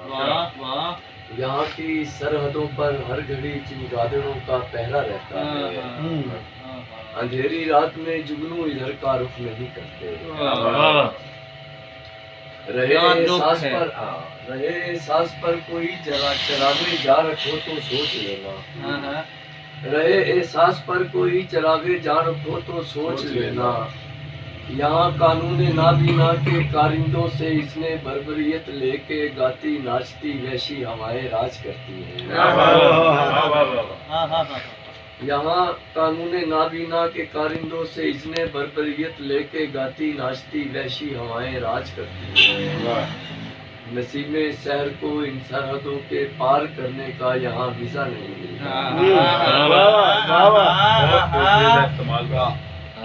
वाह वाह। यहाँ की सरहदों पर हर घड़ी चमगादड़ों का पहरा रहता है। अंधेरी रात में जुगनू इधर का रुख नहीं करते। रहे सांस पर कोई चरागे जा रखो तो सोच लेना। रहे एहसास पर कोई चरागे जा रखो तो सोच लेना। यहाँ कानून नाबीना के कारिंदों से इसने बर्बरियत लेके गाती नाचती वैसी हवाएं राज करती हैं। यहाँ कानून नाबीना के कारिंदों से इसने बर्बरियत लेके गाती नाचती वैसी हवाएं राज करती हैं। नसीबे शहर को इन सरहदों के पार करने का यहाँ वीजा नहीं मिलता।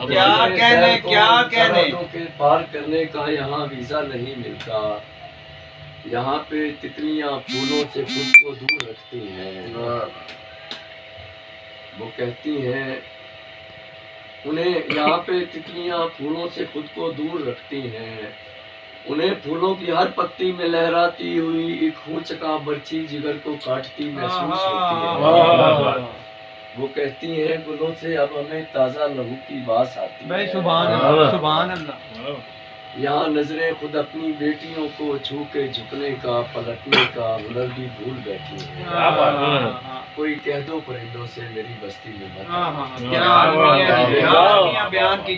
क्या कहने के पार करने का यहाँ वीजा नहीं मिलता। यहाँ पे तितलियां फूलों से खुद को दूर रखती हैं। वो कहती हैं उन्हें यहाँ पे तितलियां फूलों से खुद को दूर रखती हैं। उन्हें फूलों की हर पत्ती में लहराती हुई एक खूंचका बर्छी जिगर को काटती महसूस होती है। वो कहती हैं गुलों से अब हमें ताजा लहू की बास आती है। सुभान अल्लाह। यहाँ नजरें खुद अपनी बेटियों को छू के झुकने का पलटने का हुनर भी भूल बैठी है। कोई कह दो परिंदों से मेरी बस्ती में मत। क्या बयान की